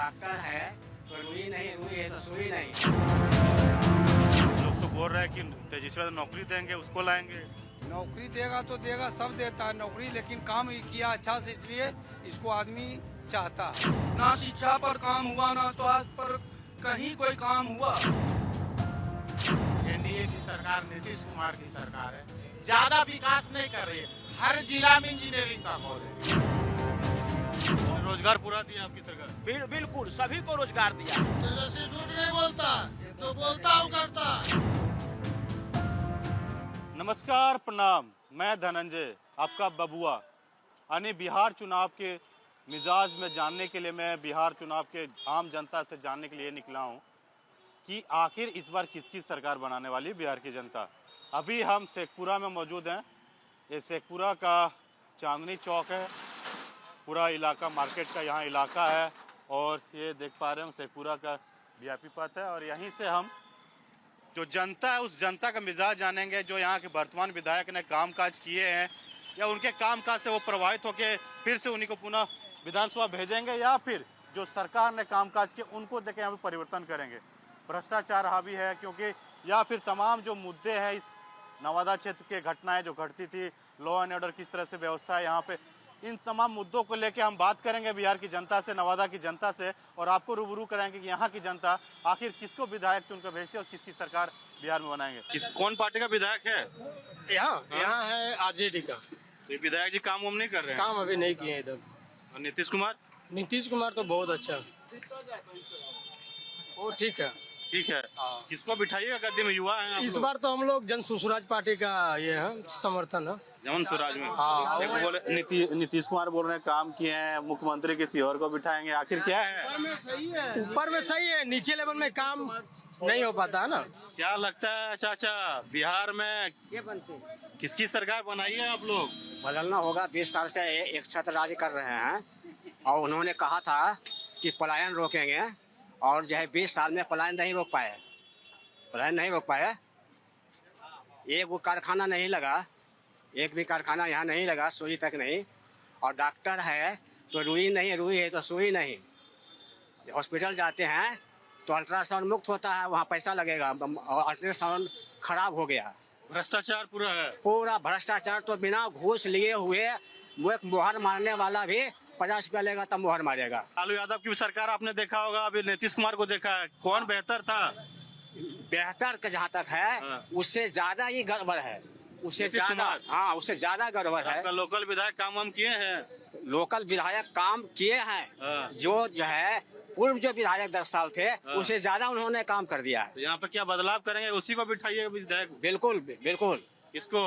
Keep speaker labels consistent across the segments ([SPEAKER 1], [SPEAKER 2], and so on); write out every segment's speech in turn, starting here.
[SPEAKER 1] Doctor है तो रुई नहीं, रुई है तो सुई नहीं।
[SPEAKER 2] लोग तो बोल रहे हैं कि तेजस्वी यादव नौकरी देंगे, उसको लाएंगे।
[SPEAKER 3] नौकरी देगा तो देगा, सब देता है नौकरी, लेकिन काम ही किया अच्छा से, इसलिए इसको आदमी चाहता है।
[SPEAKER 4] ना शिक्षा पर काम हुआ, ना स्वास्थ्य पर कहीं कोई काम हुआ।
[SPEAKER 5] एनडीए की सरकार नीतीश कुमार की सरकार है, ज्यादा विकास नहीं कर रही है। हर जिला में इंजीनियरिंग का कॉलेज,
[SPEAKER 2] रोजगार पूरा दिया आपकी सरकार।
[SPEAKER 6] बिल्कुल सभी को रोजगार दिया।
[SPEAKER 5] तेजस्वी झूठ नहीं बोलता, जो बोलता हूँ करता।
[SPEAKER 2] नमस्कार, प्रणाम। मैं धनंजय, आपका बबुआ। यानी बिहार चुनाव के मिजाज में जानने के लिए मैं बिहार चुनाव के आम जनता से जानने के लिए निकला हूँ कि आखिर इस बार किसकी सरकार बनाने वाली है बिहार की जनता। अभी हम शेखपुरा में मौजूद हैं। ये शेखपुरा का चांदनी चौक है, पूरा इलाका मार्केट का यहाँ इलाका है, और ये देख पा रहे हैं शेखपुरा का वीआईपी पथ है। और यहीं से हम जो जनता है उस जनता का मिजाज जानेंगे, जो यहाँ के वर्तमान विधायक ने कामकाज किए हैं या उनके कामकाज से वो प्रभावित होकर फिर से उन्हीं को पुनः विधानसभा भेजेंगे, या फिर जो सरकार ने कामकाज किए उनको देख यहाँ पे परिवर्तन करेंगे। भ्रष्टाचार हावी है क्योंकि, या फिर तमाम जो मुद्दे हैं इस नवादा क्षेत्र के घटनाएं जो घटती थी, लॉ एंड ऑर्डर किस तरह से व्यवस्था है यहाँ पे, इन तमाम मुद्दों को लेकर हम बात करेंगे बिहार की जनता से, नवादा की जनता से, और आपको रूबरू कराएंगे कि यहाँ की जनता आखिर किसको विधायक चुनकर भेजती है और किसकी सरकार बिहार में बनाएंगे। कौन पार्टी का विधायक है
[SPEAKER 7] यहाँ है आरजेडी का।
[SPEAKER 2] ये विधायक जी काम वाम नहीं कर रहे हैं?
[SPEAKER 7] काम अभी नहीं किए इधर।
[SPEAKER 2] और नीतीश कुमार
[SPEAKER 7] तो बहुत अच्छा, वो ठीक है।
[SPEAKER 2] ठीक है। किसको बिठाइएगा गद्दी में? युवा हैं
[SPEAKER 7] इस बार तो हम लोग जन सुराज पार्टी का ये है समर्थन है।
[SPEAKER 2] जन स्वराज में।
[SPEAKER 7] हाँ।
[SPEAKER 2] देखो, बोले नीतीश कुमार बोल रहे हैं काम किए हैं, मुख्यमंत्री किसी और को बिठाएंगे। आखिर क्या है?
[SPEAKER 7] ऊपर में सही है, नीचे लेवल में काम नहीं हो पाता है ना।
[SPEAKER 2] क्या लगता है चाचा, बिहार में किसकी सरकार बनाई है आप लोग?
[SPEAKER 1] बदलना होगा। 20 साल से एक छत्र राज कर रहे हैं और उन्होंने कहा था कि पलायन रोकेंगे, और जो है 20 साल में पलायन नहीं रोक पाए। एक वो कारखाना नहीं लगा, एक भी कारखाना यहाँ नहीं लगा, सुई तक नहीं। और डॉक्टर है तो रुई नहीं, रुई है तो सुई नहीं। हॉस्पिटल जाते हैं तो अल्ट्रासाउंड मुक्त होता है, वहाँ पैसा लगेगा, और अल्ट्रासाउंड खराब हो गया।
[SPEAKER 2] भ्रष्टाचार पूरा है।
[SPEAKER 1] पूरा भ्रष्टाचार। तो बिना घूस लिए हुए वो एक मुहर मारने वाला भी 50 रुपया लेगा तब मुहर मारेगा।
[SPEAKER 2] लालू यादव की भी सरकार आपने देखा होगा, अभी नीतीश कुमार को देखा है, कौन बेहतर था?
[SPEAKER 1] बेहतर का जहाँ तक है उससे ज्यादा ही गड़बड़ है, उससे ज्यादा। हाँ, उससे ज्यादा गड़बड़ है।
[SPEAKER 2] आपका लोकल विधायक काम वाम किए हैं?
[SPEAKER 1] लोकल विधायक काम किए हैं, जो है पूर्व जो विधायक 10 साल थे उससे ज्यादा उन्होंने काम कर दिया है।
[SPEAKER 2] तो यहाँ पे क्या बदलाव करेंगे? उसी को बिठाइए विधायक।
[SPEAKER 1] बिल्कुल बिल्कुल।
[SPEAKER 2] किसको?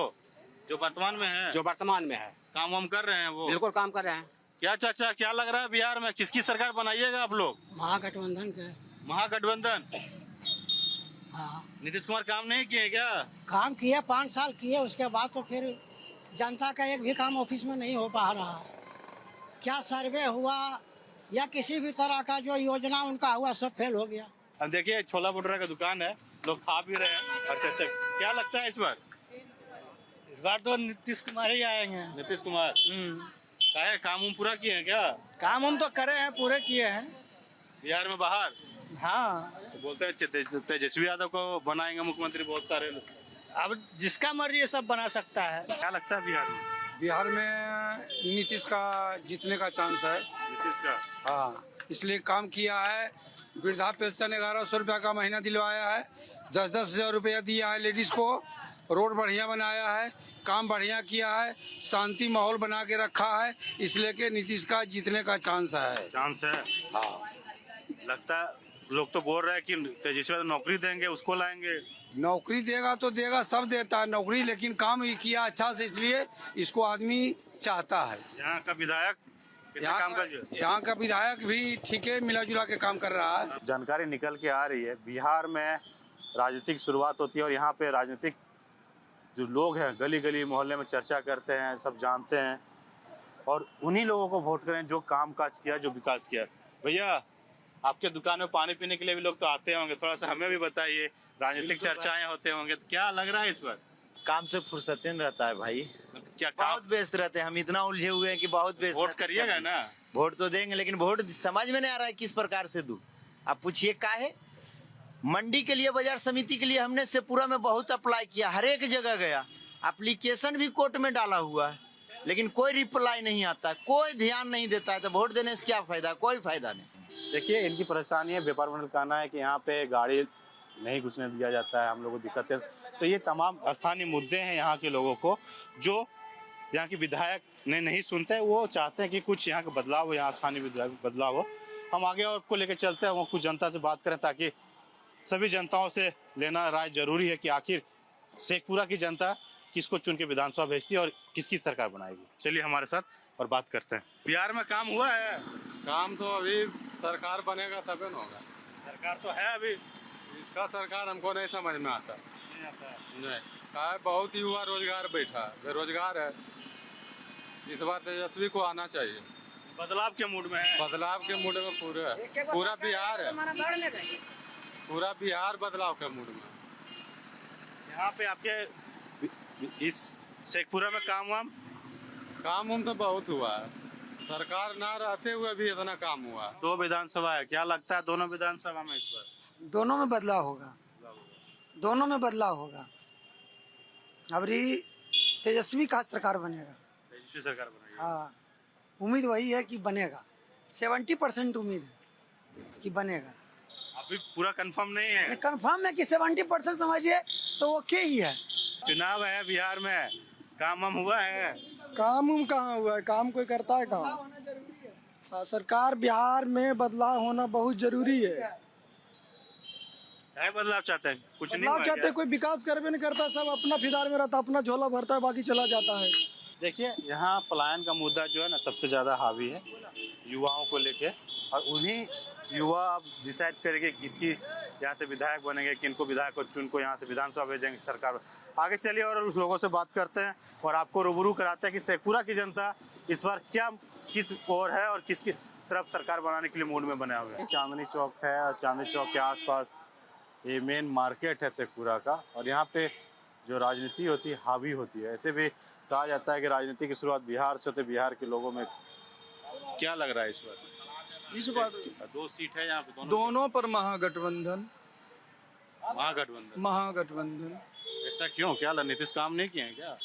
[SPEAKER 2] जो वर्तमान में है?
[SPEAKER 1] जो वर्तमान में है।
[SPEAKER 2] काम वाम कर रहे हैं वो?
[SPEAKER 1] बिल्कुल काम कर रहे हैं।
[SPEAKER 2] क्या चाचा, क्या लग रहा है बिहार में किसकी सरकार बनाइएगा आप लोग?
[SPEAKER 7] महागठबंधन के।
[SPEAKER 2] महागठबंधन।
[SPEAKER 7] हाँ।
[SPEAKER 2] नीतीश कुमार काम नहीं किए क्या?
[SPEAKER 7] काम किए, 5 साल किए, उसके बाद तो फिर जनता का एक भी काम ऑफिस में नहीं हो पा रहा है। क्या सर्वे हुआ या किसी भी तरह का जो योजना उनका हुआ सब फेल हो गया।
[SPEAKER 2] अब देखिए, छोला भटूरा का दुकान है, लोग खा भी रहे हैं। और चाचा, क्या लगता है इस बार
[SPEAKER 7] तो नीतीश कुमार ही आएंगे।
[SPEAKER 2] नीतीश कुमार? क्या है, काम वाम पूरा किए हैं क्या?
[SPEAKER 7] काम हम तो करे हैं, पूरे किए हैं
[SPEAKER 2] बिहार में बाहर।
[SPEAKER 7] हाँ।
[SPEAKER 2] तो बोलते हैं तेजस्वी यादव को बनाएंगे मुख्यमंत्री, बहुत सारे लोग।
[SPEAKER 7] अब जिसका मर्जी ये सब बना सकता है।
[SPEAKER 2] क्या लगता है बिहार में?
[SPEAKER 3] बिहार में नीतीश का जीतने का चांस है।
[SPEAKER 2] नीतीश का?
[SPEAKER 3] हाँ, इसलिए काम किया है। वृद्धा पेंशन 1100 रुपया का महीना दिलवाया है, 10-10 हजार रुपया दिया है लेडीज को, रोड बढ़िया बनाया है, काम बढ़िया किया है, शांति माहौल बना के रखा है, इसलिए कि नीतीश का जीतने का चांस है।
[SPEAKER 2] चांस है?
[SPEAKER 3] हाँ।
[SPEAKER 2] लगता है, लोग तो बोल रहे हैं कि तेजस्वी यादव नौकरी देंगे, उसको लाएंगे।
[SPEAKER 3] नौकरी देगा तो देगा, सब देता है नौकरी, लेकिन काम ही किया अच्छा से, इसलिए इसको आदमी चाहता है।
[SPEAKER 2] यहाँ का विधायक
[SPEAKER 3] यहाँ का विधायक भी ठीक है, मिला जुला के काम कर रहा है।
[SPEAKER 2] जानकारी निकल के आ रही है, बिहार में राजनीतिक शुरुआत होती है और यहाँ पे राजनीतिक जो लोग हैं गली गली मोहल्ले में चर्चा करते हैं, सब जानते हैं, और उन्हीं लोगों को वोट करें जो काम काज किया, जो विकास किया। भैया, आपके दुकान में पानी पीने के लिए भी लोग तो आते होंगे, थोड़ा सा हमें भी बताइए। राजनीतिक चर्चाएं होते होंगे, तो क्या लग रहा है इस बार?
[SPEAKER 8] काम से फुर्सत नहीं रहता है भाई।
[SPEAKER 2] क्या
[SPEAKER 8] बहुत व्यस्त रहते हैं, हम इतना उलझे हुए हैं कि बहुत व्यस्त
[SPEAKER 2] वोट
[SPEAKER 8] रहते हैं।
[SPEAKER 2] करिएगा ना?
[SPEAKER 8] वोट तो देंगे, लेकिन वोट समझ में नहीं आ रहा है किस प्रकार से दूं। आप पूछिए क्या है। मंडी के लिए, बाजार समिति के लिए हमने शेखपुरा में बहुत अप्लाई किया, हर एक जगह गया, एप्लीकेशन भी कोर्ट में डाला हुआ है, लेकिन कोई रिप्लाई नहीं आता, कोई ध्यान नहीं देता है। तो वोट देने से क्या फायदा? कोई फायदा नहीं।
[SPEAKER 2] देखिए, इनकी परेशानी है, व्यापार मंडल का कहना है कि यहाँ पे गाड़ी नहीं घुसने दिया जाता है, हम लोगों को दिक्कत है। तो ये तमाम स्थानीय मुद्दे हैं यहाँ के लोगों को, जो यहाँ के विधायक ने नहीं सुनते। वो चाहते हैं कि कुछ यहाँ का बदलाव हो, यहाँ स्थानीय विधायक बदलाव हो। हम आगे और को लेकर चलते हैं, वो कुछ जनता से बात करें, ताकि सभी जनताओं से लेना राय जरूरी है कि आखिर शेखपुरा की जनता किसको चुन के विधानसभा भेजती है और किसकी सरकार बनाएगी। चलिए हमारे साथ और बात करते हैं। बिहार में काम हुआ है?
[SPEAKER 3] काम तो अभी सरकार बनेगा तभी न होगा।
[SPEAKER 2] सरकार तो है अभी।
[SPEAKER 3] इसका सरकार हमको नहीं समझ में आता। नहीं, क्या है, बहुत युवा रोजगार बैठा, बेरोजगार है। इस बार तेजस्वी को आना चाहिए।
[SPEAKER 2] बदलाव के मूड में है?
[SPEAKER 3] बदलाव के मूड में पूरा बिहार है, पूरा बिहार बदलाव के मूड में।
[SPEAKER 2] यहाँ पे आपके इस शेखपुरा में
[SPEAKER 3] काम तो बहुत हुआ है, सरकार ना रहते हुए भी इतना काम हुआ।
[SPEAKER 2] 2 विधानसभा है, क्या लगता है दोनों विधानसभा में इस बार?
[SPEAKER 7] दोनों में बदलाव होगा, दोनों में बदलाव होगा। अबरी तेजस्वी का सरकार बनेगा।
[SPEAKER 2] तेजस्वी सरकार बनेगी?
[SPEAKER 7] हाँ, उम्मीद वही है कि बनेगा। 70% उम्मीद है कि बनेगा।
[SPEAKER 2] अभी पूरा कंफर्म नहीं है?
[SPEAKER 7] कंफर्म है कि 70% समझिए तो ओके ही है।
[SPEAKER 2] चुनाव है बिहार में, काम हुआ है?
[SPEAKER 9] काम कहाँ हुआ है? काम कोई करता है काम? सरकार बिहार में बदलाव होना बहुत जरूरी है।
[SPEAKER 2] बदलाव चाहते हैं? कुछ नहीं
[SPEAKER 9] बदलाव चाहते हैं, कोई विकास करवे नहीं करता, सब अपना फिदार में रहता, अपना झोला भरता है, बाकी चला जाता है।
[SPEAKER 2] देखिए, यहाँ पलायन का मुद्दा जो है ना सबसे ज्यादा हावी है युवाओं को लेके, और उन्हीं युवा अब डिसाइड करेंगे किसकी यहाँ से विधायक बनेंगे, किनको विधायक को चुन को यहाँ से विधानसभा भेजेंगे सरकार। आगे चलिए और लोगों से बात करते हैं और आपको रूबरू कराते हैं कि शेखपुरा की जनता इस बार क्या किस ओर है और किसकी तरफ सरकार बनाने के लिए मूड में बने हुए हैं। चांदनी चौक है और चांदनी चौक के आसपास ये मेन मार्केट है शेखपुरा का, और यहाँ पे जो राजनीति होती है हावी होती है। ऐसे भी कहा जाता है कि राजनीति की शुरुआत बिहार से होती है। बिहार के लोगों में क्या लग रहा है इस बार?
[SPEAKER 9] इस बार
[SPEAKER 2] 2 सीट है यहाँ पे,
[SPEAKER 9] दोनों पर महागठबंधन।
[SPEAKER 2] महागठबंधन ऐसा क्यों? क्या नीतीश काम नहीं किए हैं क्या?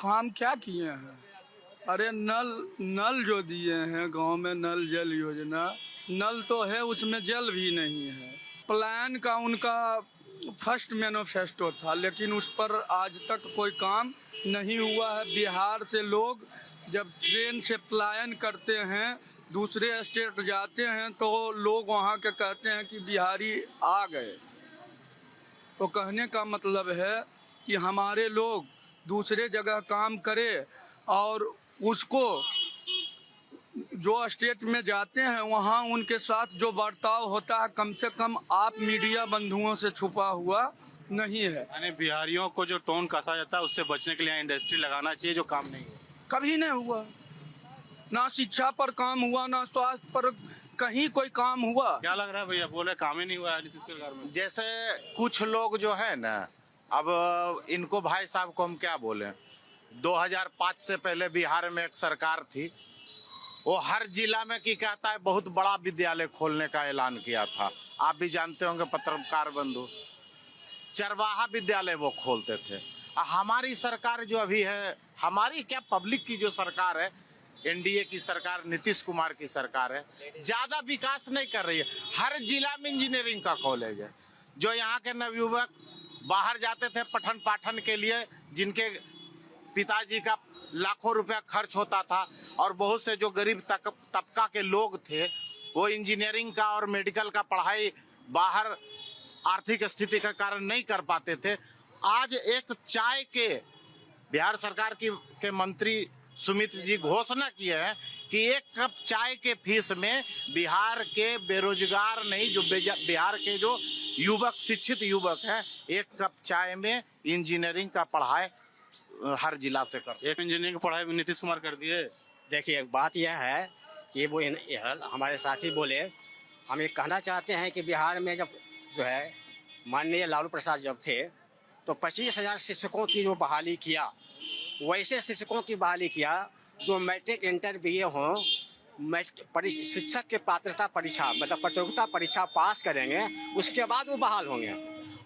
[SPEAKER 9] काम क्या किए हैं? अरे नल जो दिए हैं गांव में, नल जल योजना, नल तो है, उसमें जल भी नहीं है। प्लान का उनका फर्स्ट मैनिफेस्टो था, लेकिन उस पर आज तक कोई काम नहीं हुआ है। बिहार से लोग जब ट्रेन से पलायन करते हैं, दूसरे स्टेट जाते हैं, तो लोग वहाँ के कहते हैं कि बिहारी आ गए। तो कहने का मतलब है कि हमारे लोग दूसरे जगह काम करें और उसको जो स्टेट में जाते हैं वहाँ उनके साथ जो बर्ताव होता है कम से कम आप मीडिया बंधुओं से छुपा हुआ नहीं है।
[SPEAKER 2] यानी बिहारियों को जो टोन कसा जाता है उससे बचने के लिए इंडस्ट्री लगाना चाहिए, जो काम नहीं हुआ।
[SPEAKER 9] कभी नहीं हुआ, ना शिक्षा पर काम हुआ, ना स्वास्थ्य पर कहीं कोई काम हुआ।
[SPEAKER 2] क्या लग रहा है भैया? बोले काम ही नहीं हुआ है नीतीश सरकार में।
[SPEAKER 5] जैसे कुछ लोग जो है ना, अब इनको भाई साहब को हम क्या बोले, 2005 से पहले बिहार में एक सरकार थी, वो हर जिला में की कहता है बहुत बड़ा विद्यालय खोलने का ऐलान किया था। आप भी जानते होंगे पत्रकार बंधु, चरवाहा विद्यालय वो खोलते थे। हमारी सरकार जो अभी है, हमारी क्या पब्लिक की जो सरकार है, एनडीए की सरकार, नीतीश कुमार की सरकार है, ज्यादा विकास नहीं कर रही है। हर जिला में इंजीनियरिंग का कॉलेज है। जो यहाँ के नवयुवक बाहर जाते थे पठन पाठन के लिए, जिनके पिताजी का लाखों रुपया खर्च होता था, और बहुत से जो गरीब तबका के लोग थे वो इंजीनियरिंग का और मेडिकल का पढ़ाई बाहर आर्थिक स्थिति के कारण नहीं कर पाते थे। आज एक चाय के बिहार सरकार के मंत्री सुमित जी घोषणा किए हैं कि 1 कप चाय के फीस में बिहार के बेरोजगार नहीं, जो बिहार के जो युवक, शिक्षित युवक हैं, 1 कप चाय में इंजीनियरिंग का पढ़ाई हर जिला से कर।
[SPEAKER 2] एक इंजीनियरिंग की पढ़ाई नीतीश कुमार कर दिए।
[SPEAKER 1] देखिए, बात यह है कि वो हमारे साथी बोले, हम ये कहना चाहते हैं कि बिहार में जब जो है माननीय लालू प्रसाद जब थे तो 25,000 शिक्षकों की जो बहाली किया, वैसे शिक्षकों की बहाली किया जो मैट्रिक इंटर BA हों, शिक्षक के पात्रता परीक्षा मतलब प्रतियोगिता परीक्षा पास करेंगे, उसके बाद वो बहाल होंगे।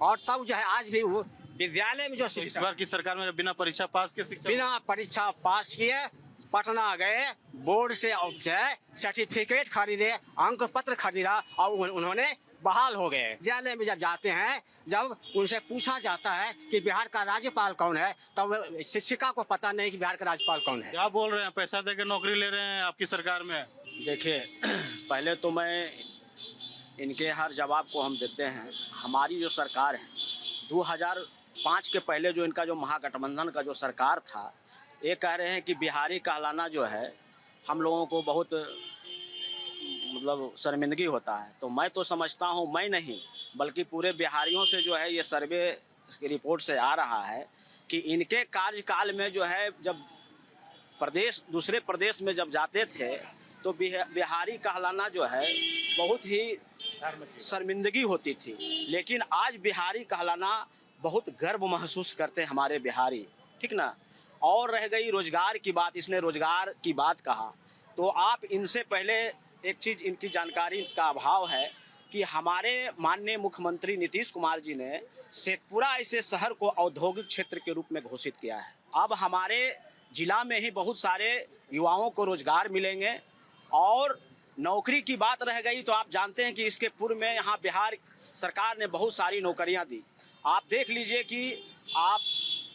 [SPEAKER 1] और तब जो है आज भी वो विद्यालय में जो
[SPEAKER 2] इस बार की सरकार में बिना परीक्षा पास के शिक्षा
[SPEAKER 1] बिना परीक्षा पास किए पटना गए, बोर्ड से जो है सर्टिफिकेट खरीदे, अंक पत्र खरीदा और उन्होंने बहाल हो गए। विद्यालय में जब जाते हैं, जब उनसे पूछा जाता है कि बिहार का राज्यपाल कौन है, तब शिक्षिका को पता नहीं कि बिहार का राज्यपाल कौन है।
[SPEAKER 2] क्या बोल रहे हैं, पैसा देकर नौकरी ले रहे हैं आपकी सरकार में?
[SPEAKER 6] देखिए पहले तो मैं इनके हर जवाब को हम देते हैं। हमारी जो सरकार है 2005 के पहले जो इनका जो महागठबंधन का जो सरकार था, ये कह रहे हैं कि बिहारी कहलाना जो है हम लोगों को बहुत मतलब शर्मिंदगी होता है। तो मैं तो समझता हूँ, मैं नहीं बल्कि पूरे बिहारियों से जो है ये सर्वे की रिपोर्ट से आ रहा है कि इनके कार्यकाल में जो है जब दूसरे प्रदेश में जब जाते थे तो बिहारी कहलाना जो है बहुत ही शर्मिंदगी होती थी। लेकिन आज बिहारी कहलाना बहुत गर्व महसूस करते हमारे बिहारी, ठीक ना। और रह गई रोजगार की बात, इसने रोजगार की बात कहा, तो आप इनसे पहले एक चीज़ इनकी जानकारी का अभाव है कि हमारे माननीय मुख्यमंत्री नीतीश कुमार जी ने शेखपुरा ऐसे शहर को औद्योगिक क्षेत्र के रूप में घोषित किया है। अब हमारे जिला में ही बहुत सारे युवाओं को रोजगार मिलेंगे। और नौकरी की बात रह गई तो आप जानते हैं कि इसके पूर्व में यहाँ बिहार सरकार ने बहुत सारी नौकरियाँ दी। आप देख लीजिए कि आप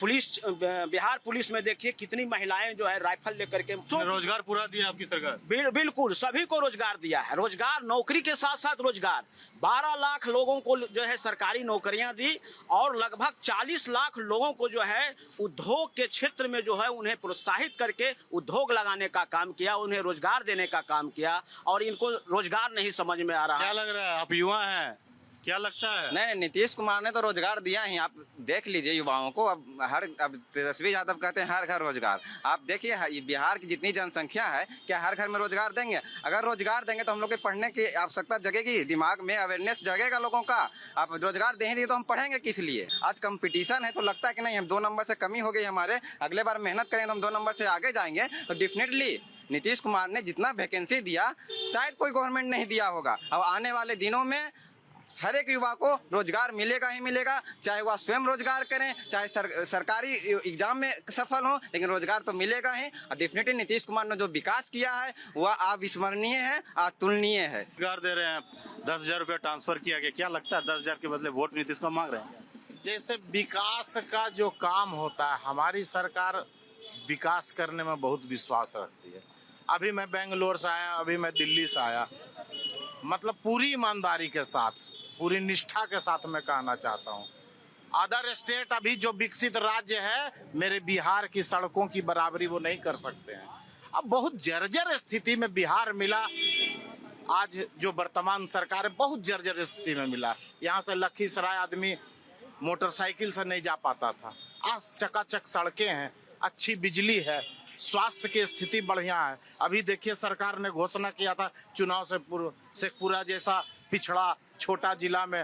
[SPEAKER 6] बिहार पुलिस में देखिए कितनी महिलाएं जो है राइफल लेकर के
[SPEAKER 2] रोजगार पूरा दिया आपकी सरकार।
[SPEAKER 6] बिल्कुल सभी को रोजगार दिया है। रोजगार, नौकरी के साथ साथ रोजगार, 12 लाख लोगों को जो है सरकारी नौकरियां दी और लगभग 40 लाख लोगों को जो है उद्योग के क्षेत्र में जो है उन्हें प्रोत्साहित करके उद्योग लगाने का काम किया, उन्हें रोजगार देने का काम किया। और इनको रोजगार नहीं समझ में आ रहा।
[SPEAKER 2] क्या लग रहा है, आप युवा हैं, क्या लगता है?
[SPEAKER 10] नहीं, नीतीश कुमार ने तो रोजगार दिया ही। आप देख लीजिए युवाओं को, अब तेजस्वी यादव कहते हैं हर घर रोजगार। आप देखिए बिहार की जितनी जनसंख्या है, क्या हर घर में रोजगार देंगे? अगर रोजगार देंगे तो हम लोग के पढ़ने की आवश्यकता जगेगी, दिमाग में अवेयरनेस जगेगा लोगों का। आप रोजगार देंगे तो हम पढ़ेंगे किस लिए? आज कंपटीशन है तो लगता है कि नहीं, हम 2 नंबर से कमी हो गई हमारे, अगले बार मेहनत करेंगे तो हम 2 नंबर से आगे जाएंगे। तो डेफिनेटली नीतीश कुमार ने जितना वैकेंसी दिया शायद कोई गवर्नमेंट नहीं दिया होगा। अब आने वाले दिनों में हर एक युवा को रोजगार मिलेगा ही मिलेगा, चाहे वह स्वयं रोजगार करें, चाहे सरकारी एग्जाम में सफल हो, लेकिन रोजगार तो मिलेगा ही। और डेफिनेटली नीतीश कुमार ने जो विकास किया है वह अविस्मरणीय है, अतुलनीय है।
[SPEAKER 2] रोजगार दे रहे हैं, 10,000 रुपया ट्रांसफर किया गया, क्या लगता है 10,000 के बदले वोट नीतीश को मांग रहे हैं?
[SPEAKER 5] जैसे विकास का जो काम होता है, हमारी सरकार विकास करने में बहुत विश्वास रखती है। अभी मैं बेंगलोर से आया, अभी मैं दिल्ली से आया, मतलब पूरी ईमानदारी के साथ, पूरी निष्ठा के साथ मैं कहना चाहता हूँ, अदर स्टेट अभी जो विकसित राज्य है मेरे बिहार की सड़कों की बराबरी वो नहीं कर सकते हैं। अब बहुत जर्जर स्थिति में बिहार मिला, आज जो वर्तमान सरकार है बहुत जर्जर स्थिति में मिला। यहाँ से लखीसराय आदमी मोटरसाइकिल से नहीं जा पाता था, आज चकाचक सड़कें हैं, अच्छी बिजली है, स्वास्थ्य की स्थिति बढ़िया है। अभी देखिए सरकार ने घोषणा किया था चुनाव से पूर्व शेखपुरा जैसा पिछड़ा छोटा जिला में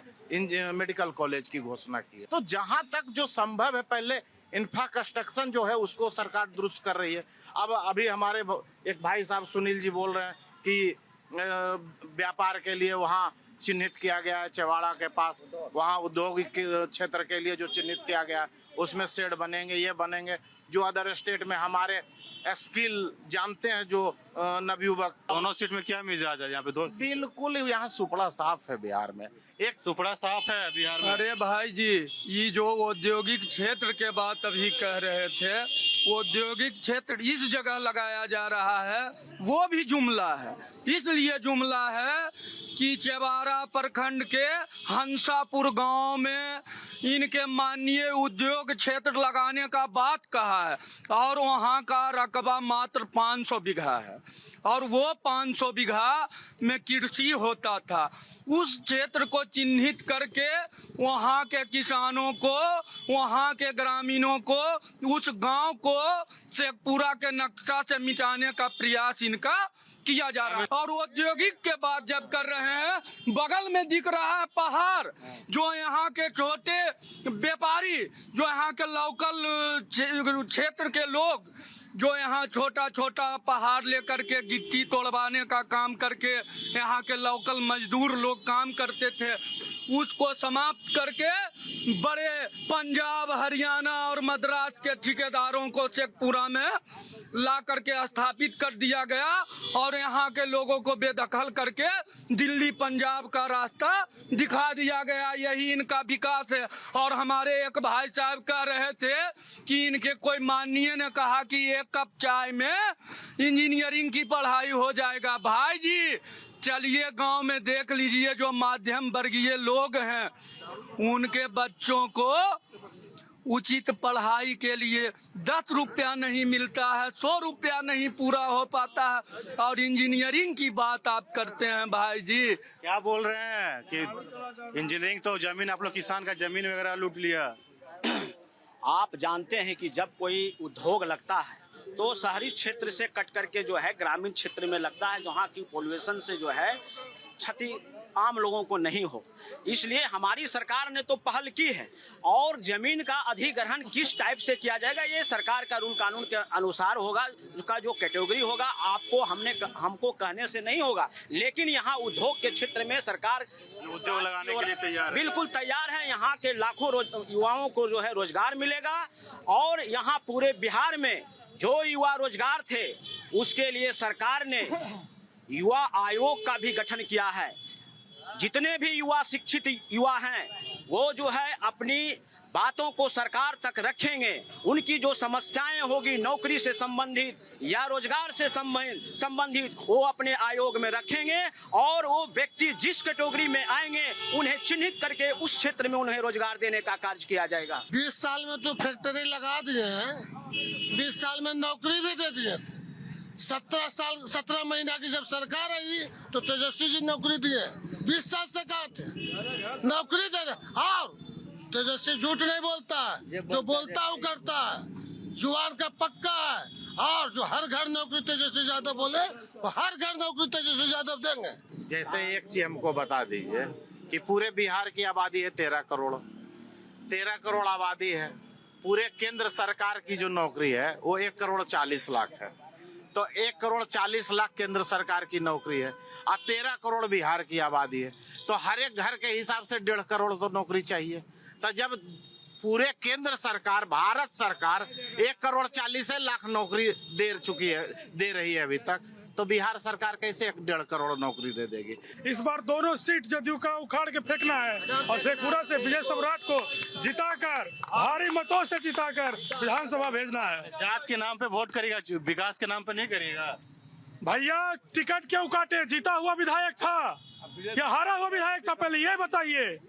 [SPEAKER 5] मेडिकल कॉलेज की घोषणा की है। तो जहां तक जो संभव है पहले इंफ्रास्ट्रक्चर जो है उसको सरकार दुरुस्त कर रही है। अब अभी हमारे एक भाई साहब सुनील जी बोल रहे हैं कि व्यापार के लिए वहाँ चिन्हित किया गया है चवाड़ा के पास, वहाँ औद्योगिक क्षेत्र के लिए जो चिन्हित किया गया है उसमें शेड बनेंगे, ये बनेंगे। जो अदर स्टेट में हमारे स्किल जानते हैं जो नवयुवक,
[SPEAKER 2] दोनों सीट में क्या मिजाज है यहाँ पे? दो
[SPEAKER 5] बिल्कुल यहाँ सुपड़ा साफ है बिहार में, एक
[SPEAKER 2] सुपड़ा साफ है बिहार में।
[SPEAKER 9] अरे भाई जी, ये जो औद्योगिक क्षेत्र के बात अभी कह रहे थे, औद्योगिक क्षेत्र इस जगह लगाया जा रहा है वो भी जुमला है। इसलिए जुमला है कि चेवाड़ा प्रखंड के हंसापुर गांव में इनके माननीय उद्योग क्षेत्र लगाने का बात कहा है और वहां का रकबा मात्र 500 बीघा है और वो 500 बीघा में कृषि होता था। उस क्षेत्र को चिन्हित करके वहाँ के किसानों को, वहाँ के ग्रामीणों को, उस गांव को शेखपुरा के नक्शा से मिटाने का प्रयास इनका किया जा रहा है। और औद्योगिक के बाद जब कर रहे हैं, बगल में दिख रहा है पहाड़, जो यहाँ के छोटे व्यापारी, जो यहाँ के लोकल क्षेत्र के लोग, जो यहाँ छोटा छोटा पहाड़ लेकर के गिट्टी तोड़वाने का काम करके यहाँ के लोकल मजदूर लोग काम करते थे, उसको समाप्त करके बड़े पंजाब, हरियाणा और मद्रास के ठेकेदारों को शेखपुरा में ला करके स्थापित कर दिया गया और यहाँ के लोगों को बेदखल करके दिल्ली पंजाब का रास्ता दिखा दिया गया। यही इनका विकास है। और हमारे एक भाई साहब कह रहे थे कि इनके कोई माननीय ने कहा कि एक कप चाय में इंजीनियरिंग की पढ़ाई हो जाएगा। भाई जी चलिए गांव में देख लीजिए, जो मध्यम वर्गीय लोग हैं उनके बच्चों को उचित पढ़ाई के लिए 10 रुपया नहीं मिलता है, 100 रुपया नहीं पूरा हो पाता है, और इंजीनियरिंग की बात आप करते हैं। भाई जी
[SPEAKER 2] क्या बोल रहे हैं कि इंजीनियरिंग तो जमीन, आप लोग किसान का जमीन वगैरह लूट लिया।
[SPEAKER 6] आप जानते हैं कि जब कोई उद्योग लगता है तो शहरी क्षेत्र से कट करके जो है ग्रामीण क्षेत्र में लगता है, जहाँ की पॉल्यूशन से जो है क्षति आम लोगों को नहीं हो। इसलिए हमारी सरकार ने तो पहल की है। और जमीन का अधिग्रहण किस टाइप से किया जाएगा, ये सरकार का रूल कानून के अनुसार होगा। उसका जो कैटेगरी होगा आपको हमको कहने से नहीं होगा। लेकिन यहाँ उद्योग के क्षेत्र में सरकार
[SPEAKER 2] उद्योग लगाने के लिए तैयार है,
[SPEAKER 6] बिल्कुल तैयार है। यहाँ के लाखों युवाओं को जो है रोजगार मिलेगा। और यहाँ पूरे बिहार में जो युवा रोजगार थे उसके लिए सरकार ने युवा आयोग का भी गठन किया है। जितने भी युवा शिक्षित युवा हैं वो जो है अपनी बातों को सरकार तक रखेंगे। उनकी जो समस्याएं होगी नौकरी से संबंधित या रोजगार से संबंधित वो अपने आयोग में रखेंगे। और वो व्यक्ति जिस कैटेगरी में आएंगे उन्हें चिन्हित करके उस क्षेत्र में उन्हें रोजगार देने का कार्य किया जाएगा।
[SPEAKER 11] 20 साल में तो फैक्ट्री लगा दिए हैं, 20 साल में नौकरी भी दे दिए थे। 17 महीना की जब सरकार आई तो तेजस्वी जी नौकरी दिए। 20 साल से कहा थे नौकरी दे रहे। और तेजस्वी झूठ नहीं बोलता है, जो बोलता है वो करता है, जुबान का पक्का है। और जो हर घर नौकरी तेजस्वी यादव बोले वो हर घर नौकरी तेजस्वी यादव देंगे।
[SPEAKER 5] जैसे एक चीज हमको बता दीजिए कि पूरे बिहार की आबादी है 13 करोड़, 13 करोड़ आबादी है। पूरे केंद्र सरकार की जो नौकरी है वो 1 करोड़ 40 लाख है। तो 1 करोड़ 40 लाख केंद्र सरकार की नौकरी है और 13 करोड़ बिहार की आबादी है। तो हर एक घर के हिसाब से 1.5 करोड़ तो नौकरी चाहिए। तो जब पूरे केंद्र सरकार, भारत सरकार 1 करोड़ 40 लाख नौकरी दे रही है अभी तक, तो बिहार सरकार कैसे 1.5 करोड़ नौकरी दे देगी।
[SPEAKER 12] इस बार दोनों सीट जदयू का उखाड़ के फेंकना है और शेखपुरा से विजय सम्राट को जिताकर, भारी मतों से जिताकर विधानसभा भेजना है।
[SPEAKER 2] जात के नाम पे वोट करेगा, विकास के नाम पे नहीं करेगा।
[SPEAKER 12] भैया टिकट क्यों काटे? जीता हुआ विधायक था या हारा हुआ विधायक था? पहले ये बताइए।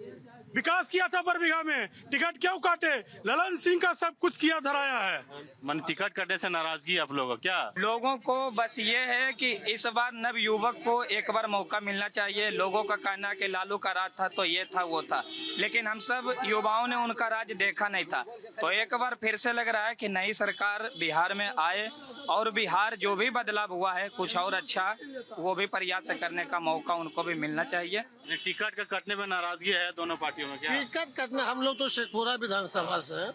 [SPEAKER 12] विकास किया था बरबीघा में, टिकट क्यों काटे? ललन सिंह का सब कुछ किया धराया है।
[SPEAKER 2] मन टिकट कटने से नाराजगी आप लोगों क्या?
[SPEAKER 13] लोगों को बस ये है कि इस बार नव युवक को एक बार मौका मिलना चाहिए। लोगों का कहना कि लालू का राज था तो ये था वो था, लेकिन हम सब युवाओं ने उनका राज देखा नहीं था। तो एक बार फिर से लग रहा है कि नई सरकार बिहार में आए और बिहार जो भी बदलाव हुआ है कुछ और अच्छा वो भी प्रयास करने का मौका उनको भी मिलना चाहिए।
[SPEAKER 2] टिकट का कटने में नाराजगी है दोनों पार्टियों में क्या?
[SPEAKER 11] टिकट कटने, हम लोग तो शेखपुरा विधानसभा से,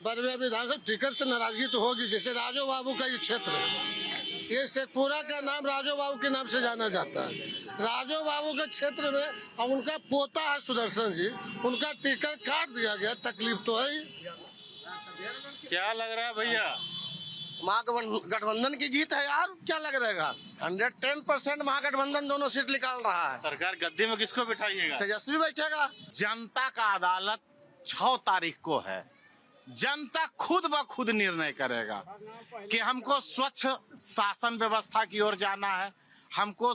[SPEAKER 11] बरबीघा विधानसभा, टिकट से नाराजगी तो होगी। जैसे राजो बाबू का ये क्षेत्र है, ये शेखपुरा का नाम राजो बाबू के नाम से जाना जाता है। राजो बाबू के क्षेत्र में अब उनका पोता है सुदर्शन जी, उनका टिकट काट दिया गया। तकलीफ तो है ही।
[SPEAKER 2] क्या लग रहा है भैया?
[SPEAKER 11] महागठबंधन की जीत है यार, क्या लग रहेगा? 110% महागठबंधन दोनों सीट निकाल रहा है।
[SPEAKER 2] सरकार गद्दी में किसको बिठाइएगा?
[SPEAKER 11] तेजस्वी बैठेगा।
[SPEAKER 5] जनता का अदालत 6 तारीख को है। जनता खुद ब खुद निर्णय करेगा कि हमको स्वच्छ शासन व्यवस्था की ओर जाना है, हमको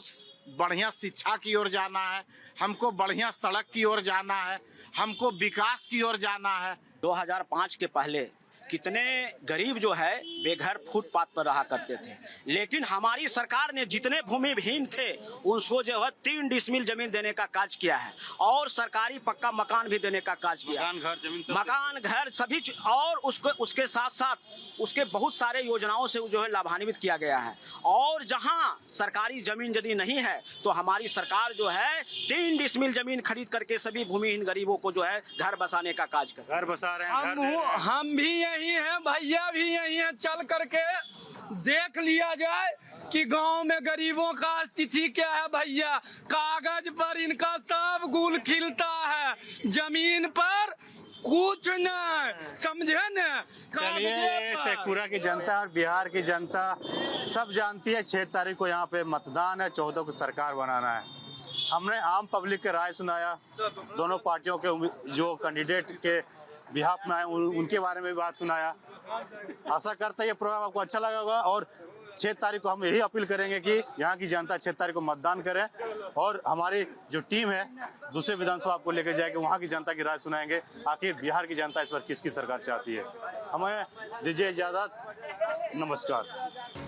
[SPEAKER 5] बढ़िया शिक्षा की ओर जाना है, हमको बढ़िया सड़क की ओर जाना है, हमको विकास की ओर जाना है।
[SPEAKER 6] 2005 के पहले कितने गरीब जो है बेघर फुटपाथ पर रहा करते थे, लेकिन हमारी सरकार ने जितने भूमिहीन थे उसको जो है 3 डिसमिल जमीन देने का काज किया है और सरकारी पक्का मकान भी देने का काज किया, मकान घर सभी और उसके साथ साथ उसके बहुत सारे योजनाओं से जो है लाभान्वित किया गया है। और जहां सरकारी जमीन यदि नहीं है तो हमारी सरकार जो है 3 डिसमिल जमीन खरीद करके सभी भूमिहीन गरीबों को जो है घर बसाने का काज कर,
[SPEAKER 2] घर बसा रहे हैं।
[SPEAKER 9] हम भी यही हैं, भैया भी यही हैं, चल करके देख लिया जाए कि गांव में गरीबों का स्थिति क्या है। भैया कागज पर इनका सब गुल खिलता है, जमीन पर कुछ नहीं, समझे न।
[SPEAKER 2] चलिए, ये शेखपुरा की जनता और बिहार की जनता सब जानती है 6 तारीख को यहाँ पे मतदान है, 14 को सरकार बनाना है। हमने आम पब्लिक के राय सुनाया, दोनों पार्टियों के जो कैंडिडेट के बिहाफ में आए उनके बारे में बात सुनाया। आशा करता है ये प्रोग्राम आपको अच्छा लगा होगा और 6 तारीख को हम यही अपील करेंगे कि यहाँ की जनता 6 तारीख को मतदान करें और हमारी जो टीम है दूसरे विधानसभा आपको लेकर जाएगी, वहाँ की जनता की राय सुनाएंगे आखिर बिहार की जनता इस बार किसकी सरकार चाहती है। हमें दीजिए इजाजत, नमस्कार।